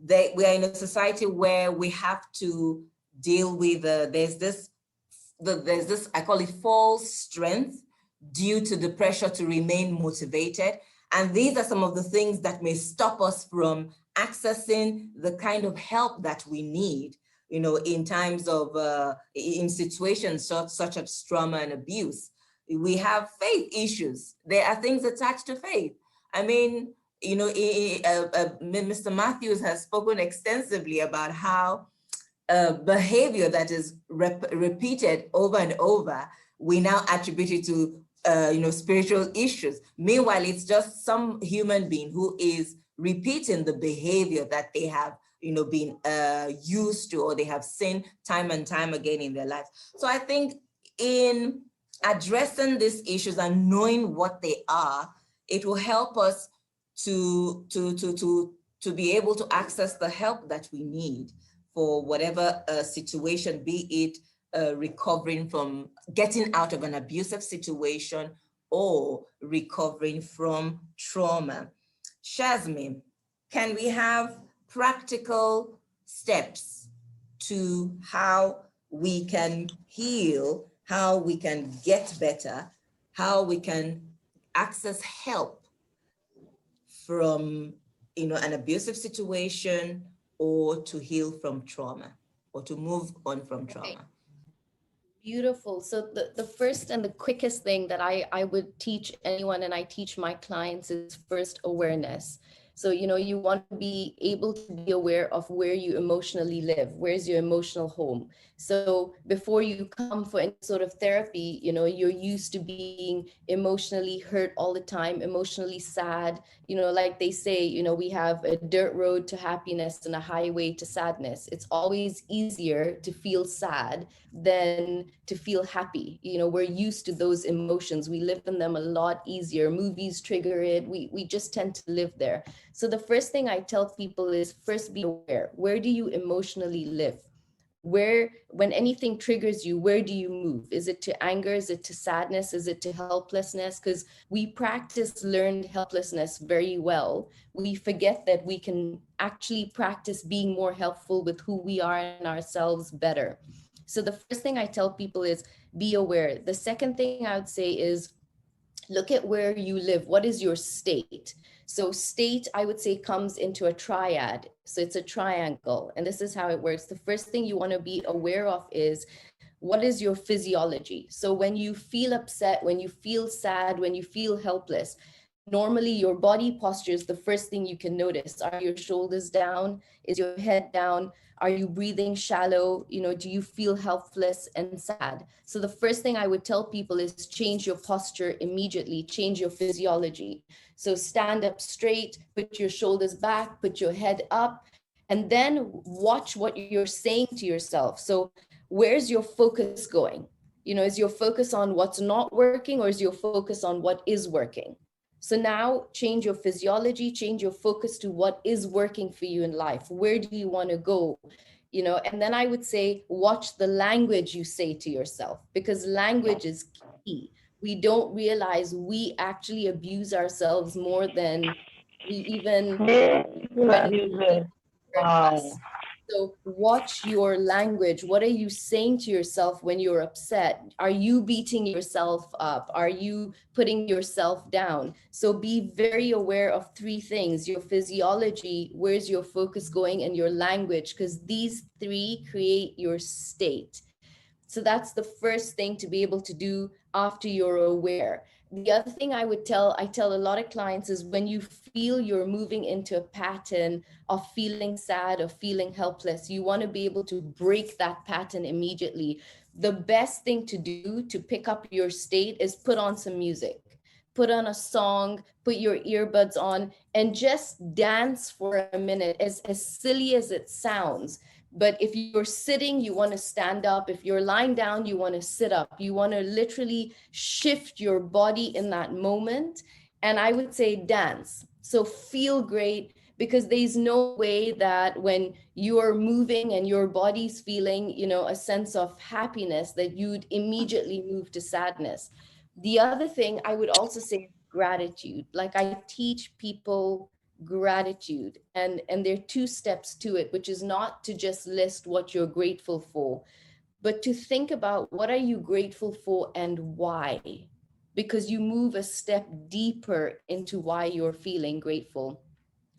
We are in a society where we have to deal with, there's this, I call it false strength, due to the pressure to remain motivated. And these are some of the things that may stop us from accessing the kind of help that we need, in times of, in situations such as trauma and abuse. We have faith issues. There are things attached to faith. I mean, Mr. Matthews has spoken extensively about how behavior that is repeated over and over, we now attribute it to spiritual issues. Meanwhile, it's just some human being who is repeating the behavior that they have been used to, or they have seen time and time again in their lives. So I think in addressing these issues and knowing what they are, it will help us to be able to access the help that we need for whatever situation, be it recovering from getting out of an abusive situation or recovering from trauma. Shazmin, can we have practical steps to how we can heal, how we can get better, how we can access help from an abusive situation, or to heal from trauma, or to move on from trauma?
Okay. Beautiful. So the first and the quickest thing that I would teach anyone, and I teach my clients, is first awareness. So, you want to be able to be aware of where you emotionally live. Where's your emotional home? So before you come for any sort of therapy, you're used to being emotionally hurt all the time, emotionally sad. Like they say, we have a dirt road to happiness and a highway to sadness. It's always easier to feel sad than to feel happy. We're used to those emotions. We live in them a lot easier. Movies trigger it. We just tend to live there. So the first thing I tell people is first be aware. Where do you emotionally live? When anything triggers you, where do you move? Is it to anger? Is it to sadness? Is it to helplessness? Because we practice learned helplessness very well. We forget that we can actually practice being more helpful with who we are and ourselves better. So the first thing I tell people is be aware. The second thing I would say is look at where you live. What is your state? So state, I would say, comes into a triad. So it's a triangle. And this is how it works. The first thing you want to be aware of is what is your physiology? So when you feel upset, when you feel sad, when you feel helpless, normally your body posture is the first thing you can notice. Are your shoulders down? Is your head down? Are you breathing shallow? Do you feel helpless and sad? So the first thing I would tell people is change your posture immediately, change your physiology. So stand up straight, put your shoulders back, put your head up, and then watch what you're saying to yourself. So where's your focus going? Is your focus on what's not working, or is your focus on what is working? So now change your physiology, change your focus to what is working for you in life. Where do you want to go? And then I would say, watch the language you say to yourself, because language is key. We don't realize we actually abuse ourselves more than we even us. So watch your language. What are you saying to yourself when you're upset? Are you beating yourself up? Are you putting yourself down? So be very aware of three things: your physiology, where's your focus going, and your language, because these three create your state. So that's the first thing to be able to do after you're aware. The other thing I tell a lot of clients is when you feel you're moving into a pattern of feeling sad or feeling helpless, you want to be able to break that pattern immediately. The best thing to do to pick up your state is put on some music. Put on a song, put your earbuds on, and just dance for a minute, as silly as it sounds. But if you're sitting, you want to stand up. If you're lying down, you want to sit up. You want to literally shift your body in that moment. And I would say dance. So feel great, because there's no way that when you're moving and your body's feeling, a sense of happiness, that you'd immediately move to sadness. The other thing I would also say is gratitude. Like I teach people gratitude, and there are two steps to it, which is not to just list what you're grateful for, but to think about what are you grateful for and why, because you move a step deeper into why you're feeling grateful.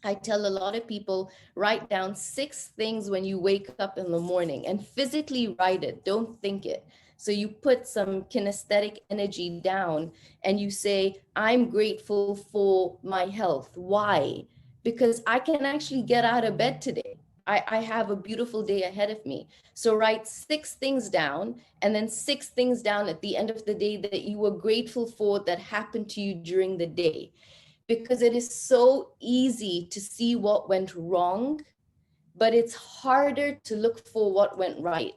I tell a lot of people, write down 6 things when you wake up in the morning and physically write it. Don't think it. So you put some kinesthetic energy down and you say, I'm grateful for my health. Why? Because I can actually get out of bed today. I have a beautiful day ahead of me. So write 6 things down and then 6 things down at the end of the day that you were grateful for that happened to you during the day. Because it is so easy to see what went wrong, but it's harder to look for what went right.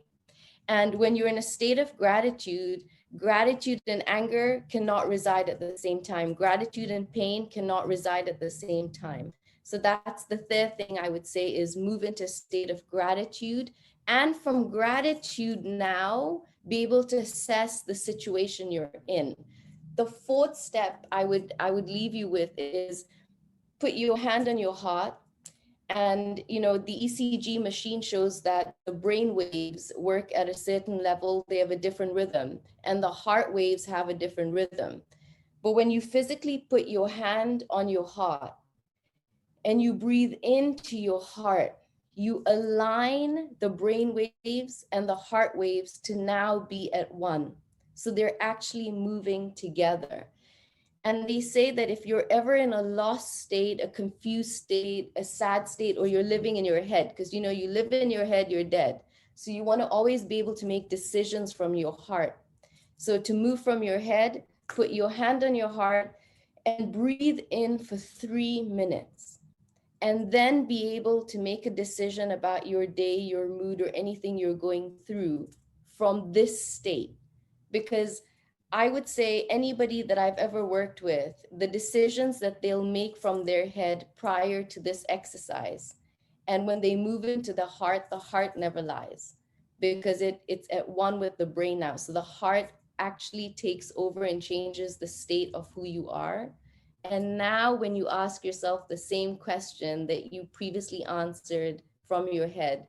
And when you're in a state of gratitude, gratitude and anger cannot reside at the same time. Gratitude and pain cannot reside at the same time. So that's the third thing I would say is move into a state of gratitude. And from gratitude now, be able to assess the situation you're in. The fourth step I would leave you with is put your hand on your heart. And the ECG machine shows that the brain waves work at a certain level. They have a different rhythm, and the heart waves have a different rhythm. But when you physically put your hand on your heart and you breathe into your heart, you align the brain waves and the heart waves to now be at one. So they're actually moving together. And they say that if you're ever in a lost state, a confused state, a sad state, or you're living in your head, because you live in your head, you're dead. So you want to always be able to make decisions from your heart. So to move from your head, put your hand on your heart and breathe in for 3 minutes. And then be able to make a decision about your day, your mood, or anything you're going through from this state. Because I would say anybody that I've ever worked with, the decisions that they'll make from their head prior to this exercise, and when they move into the heart never lies, because it's at one with the brain now. So the heart actually takes over and changes the state of who you are. And now when you ask yourself the same question that you previously answered from your head,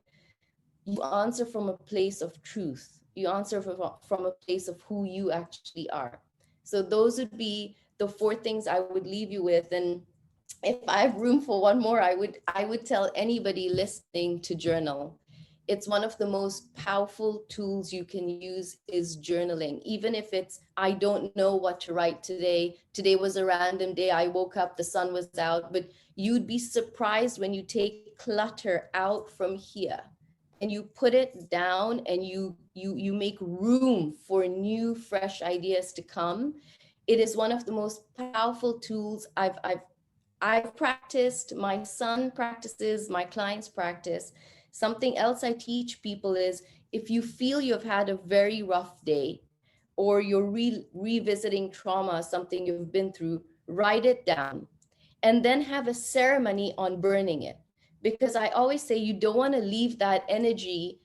you answer from a place of truth. You answer from a place of who you actually are. So those would be the 4 things I would leave you with. And if I have room for one more, I would tell anybody listening to journal. It's one of the most powerful tools you can use is journaling. Even if it's, I don't know what to write today. Today was a random day. I woke up, the sun was out, but you'd be surprised when you take clutter out from here and you put it down and you make room for new, fresh ideas to come. It is one of the most powerful tools I've practiced, my son practices, my clients practice. Something else I teach people is if you feel you've had a very rough day or you're revisiting trauma, something you've been through, write it down and then have a ceremony on burning it. Because I always say you don't want to leave that energy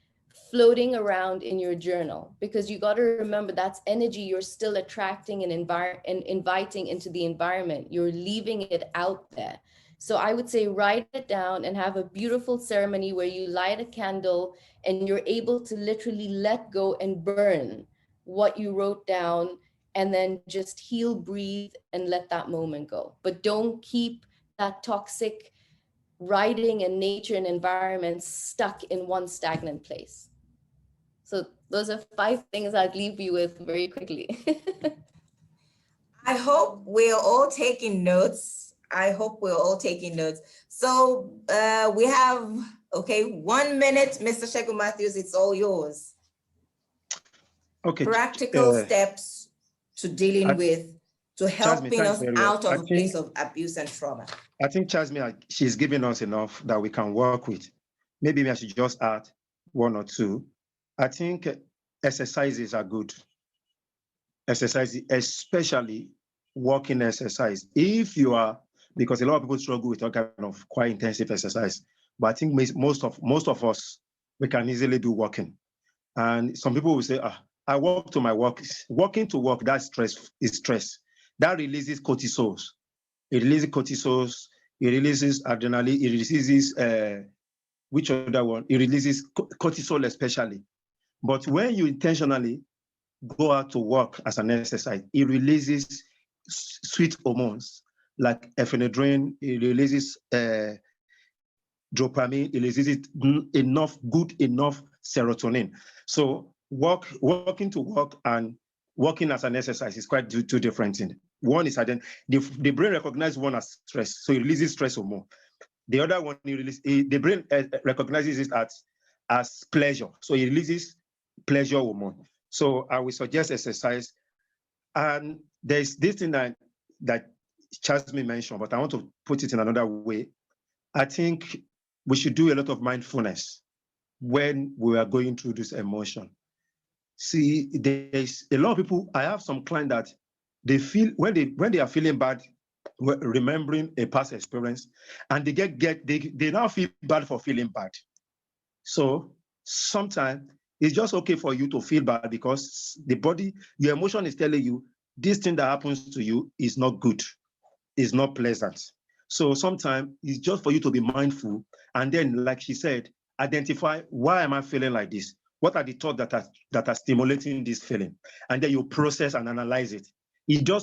floating around in your journal, because you got to remember that's energy you're still attracting and inviting into the environment. You're leaving it out there. So I would say write it down and have a beautiful ceremony where you light a candle and you're able to literally let go and burn what you wrote down, and then just heal, breathe, and let that moment go. But don't keep that toxic writing and nature and environment stuck in one stagnant place. So those are 5 things I'd leave you with very quickly.
I hope we're all taking notes. So we have, 1 minute, Mr. Segun Matthews, it's all yours.
Okay.
Practical steps to dealing with, to helping
Jasmine,
us out of a place
think,
of abuse and trauma.
I think Jasmine, she's giving us enough that we can work with. Maybe I should just add 1 or 2. I think exercises are good. Exercise, especially walking exercise. If you are, because a lot of people struggle with all kind of quite intensive exercise, but I think most of us, we can easily do walking. And some people will say, I walk to my work. Walking to work, that's stress. That releases cortisols. It releases cortisols. It releases adrenaline. It releases which other one? It releases cortisol especially. But when you intentionally go out to work as an exercise, it releases sweet hormones like epinephrine. It releases dopamine, it releases good enough serotonin. So walking to work and walking as an exercise is quite two different things. One is the brain recognizes one as stress, so it releases stress hormone. The other one, the brain recognizes it as pleasure, so it releases pleasure hormone. So I will suggest exercise. And there's this thing that Chasmi mentioned, but I want to put it in another way. I think we should do a lot of mindfulness when we are going through this emotion. See, there's a lot of people. I have some clients that they feel when they are feeling bad, remembering a past experience, and they now feel bad for feeling bad. So sometimes it's just okay for you to feel bad because the body, your emotion is telling you this thing that happens to you is not good, is not pleasant. So sometimes it's just for you to be mindful, and then, like she said, identify, why am I feeling like this? What are the thoughts that are stimulating this feeling? And then you process and analyze it.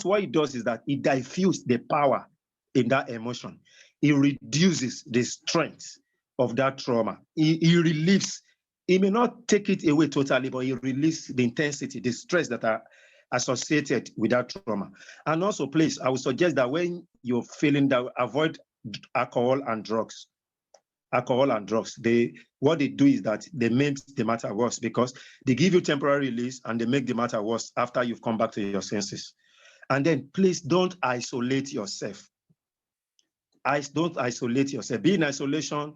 What it does is that it diffuses the power in that emotion. It reduces the strength of that trauma. It relieves. It may not take it away totally, but it releases the intensity, the stress that are associated with that trauma. And also, please, I would suggest that when you're feeling that, avoid alcohol and drugs. Alcohol and drugs, what they do is that they make the matter worse, because they give you temporary release and they make the matter worse after you've come back to your senses. And then please don't isolate yourself. Don't isolate yourself. Being in isolation,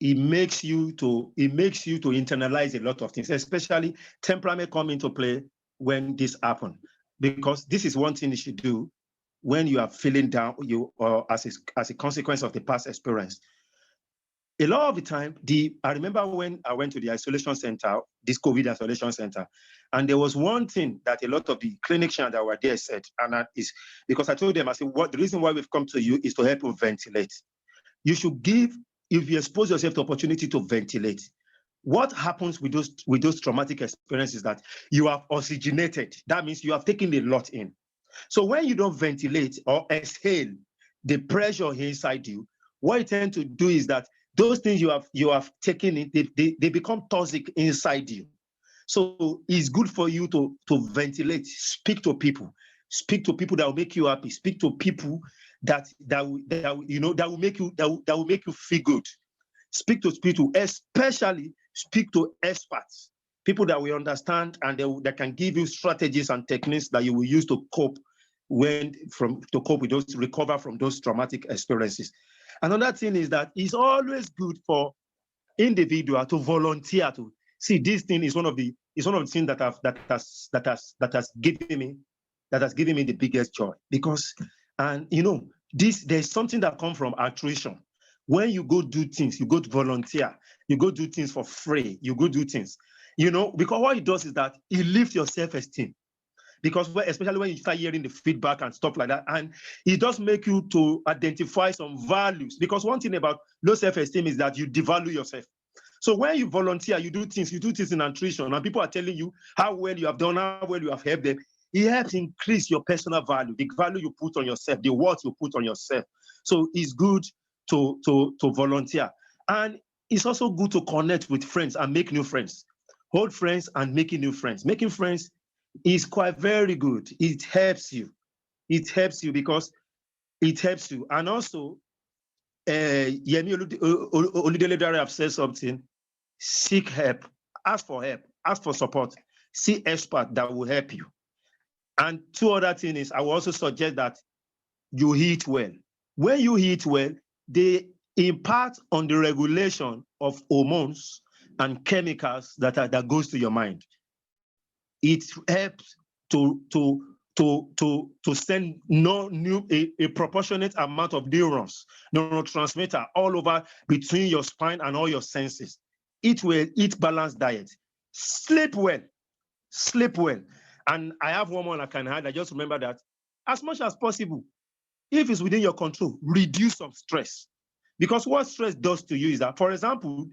it makes you to internalize a lot of things, especially temperament come into play when this happens. Because this is one thing you should do when you are feeling down, as a consequence of the past experience. A lot of the time, I remember when I went to the isolation center, this COVID isolation center, and there was one thing that a lot of the clinicians that were there said, and that is because I told them, I said, the reason why we've come to you is to help you ventilate. You should if you expose yourself to opportunity to ventilate. What happens with those traumatic experiences that you have oxygenated? That means you have taken a lot in. So when you don't ventilate or exhale the pressure inside you, what you tend to do is that those things you have taken in, they become toxic inside you. So it's good for you to ventilate, speak to people that will make you happy, speak to people that will make you feel good. Speak to people, especially speak to experts, people that will understand and that can give you strategies and techniques that you will use to recover from those traumatic experiences. Another thing is that it's always good for individual to volunteer to see. This thing is one of the things that has given me the biggest joy, because there's something that comes from altruism. When you go do things, you go to volunteer, you go do things for free, you go do things, because what it does is that it lifts your self-esteem. Because especially when you start hearing the feedback and stuff like that, and it does make you to identify some values. Because one thing about low self-esteem is that you devalue yourself. So when you volunteer, you do things in altruism, and people are telling you how well you have done, how well you have helped them. It helps increase your personal value, the value you put on yourself, the worth you put on yourself. So it's good to volunteer. And it's also good to connect with friends and make new friends. Hold friends and making new friends. Making friends is quite very good. It helps you. It helps you because it helps you. And also, Yemi Oludele have said something. Seek help. Ask for help. Ask for support. See experts that will help you. And two other things is, I will also suggest that you eat well. When you eat well, they impact on the regulation of hormones and chemicals that goes to your mind. It helps to send a proportionate amount of neurotransmitter all over between your spine and all your senses. Eat well, eat balanced diet, sleep well. And I have one more I can add. I just remember that as much as possible, if it's within your control, reduce some stress. Because what stress does to you is that, for example,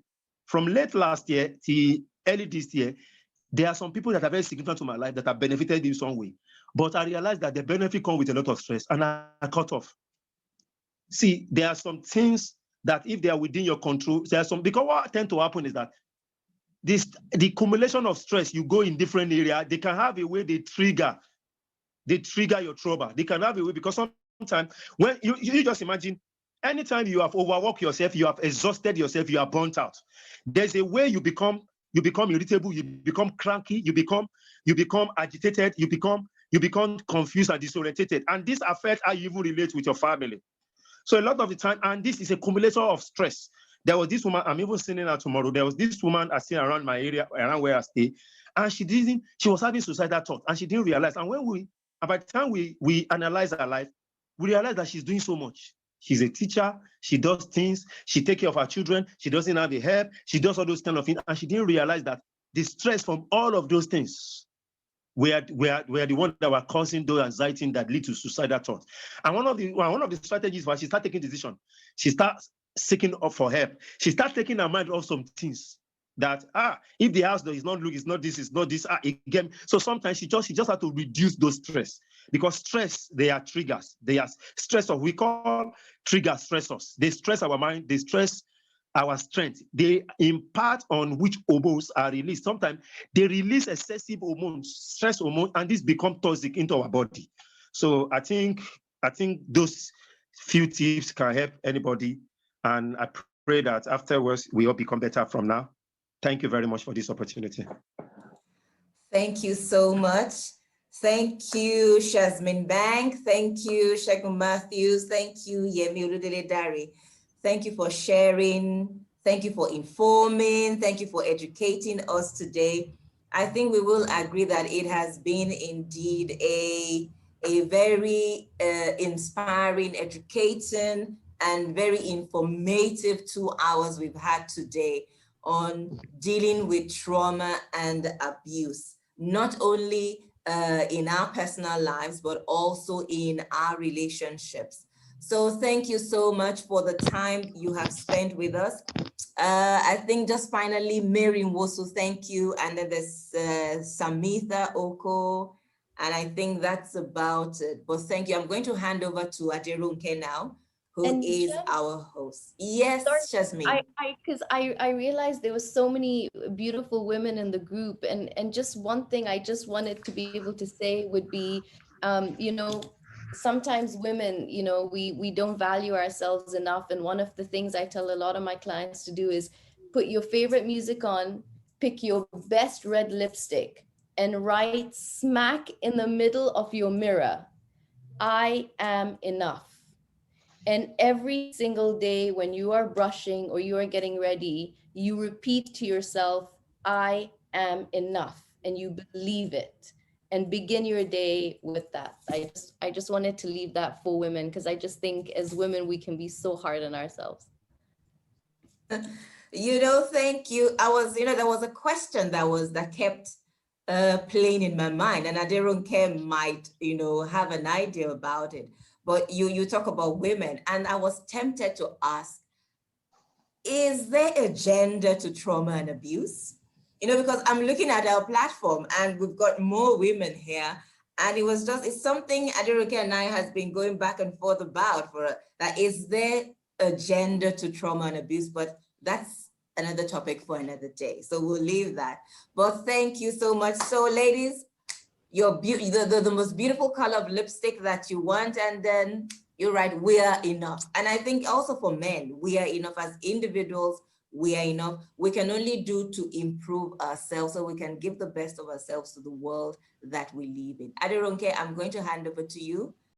from late last year to early this year, there are some people that are very significant to my life that have benefited in some way. But I realized that the benefit comes with a lot of stress, and I cut off. See, there are some things that if they are within your control, there's some, because what tends to happen is that the accumulation of stress, you go in different areas, they can have a way they trigger your trauma. They can have a way, because sometimes when you just imagine, anytime you have overworked yourself, you have exhausted yourself, you are burnt out, there's a way you become irritable, you become cranky, you become agitated, you become confused and disorientated. And this affects how you even relate with your family. So a lot of the time, and this is a accumulator of stress. There was this woman, I'm even seeing her tomorrow. There was this woman I see around my area, around where I stay, and she was having suicidal thoughts, and she didn't realize. And by the time we analyze her life, we realize that she's doing so much. She's a teacher, she does things, she takes care of her children, she doesn't have a help, she does all those kind of things, and she didn't realize that the stress from all of those things were the one that were causing those anxiety that lead to suicidal thoughts. And one of the strategies was she started taking decision. She starts seeking up for help. She starts taking her mind off some things that if the house is not this again. So sometimes she just has to reduce those stress, because stress, they are triggers. They are stress of, we call trigger stressors. They stress our mind, they stress our strength. They impart on which hormones are released. Sometimes they release excessive hormones, stress hormones, and this become toxic into our body. So I think those few tips can help anybody, and I pray that afterwards we all become better from now. Thank you very much for this opportunity.
Thank you so much. Thank you, Shazmin Bank. Thank you, Shegun Matthews. Thank you, Yemi Oludele-Dare. Thank you for sharing. Thank you for informing. Thank you for educating us today. I think we will agree that it has been indeed a very inspiring, educating, and very informative 2 hours we've had today on dealing with trauma and abuse, not only in our personal lives, but also in our relationships. So thank you so much for the time you have spent with us. I think just finally, Mary Nwosu, thank you. And then there's Samitha Oko, and I think that's about it. But thank you. I'm going to hand over to Aderonke now, who is our host. Yes, Shazmin.
Because I realized there was so many beautiful women in the group, and just one thing I just wanted to be able to say would be, sometimes women, we don't value ourselves enough. And one of the things I tell a lot of my clients to do is put your favorite music on, pick your best red lipstick, and write smack in the middle of your mirror, I am enough. And every single day when you are brushing or you are getting ready, you repeat to yourself, I am enough, and you believe it, and begin your day with that. I just wanted to leave that for women, because I just think as women, we can be so hard on ourselves.
Thank you. There was a question that kept playing in my mind, and Aderonke might, have an idea about it. But you talk about women, and I was tempted to ask, is there a gender to trauma and abuse? Because I'm looking at our platform and we've got more women here, and it's something Aderonke and I has been going back and forth about that is there a gender to trauma and abuse? But that's another topic for another day. So we'll leave that. But thank you so much. So ladies, the most beautiful color of lipstick that you want, and then you're right, we are enough. And I think also for men, we are enough as individuals, we are enough. We can only do to improve ourselves so we can give the best of ourselves to the world that we live in. Aderonke, I'm going to hand over to you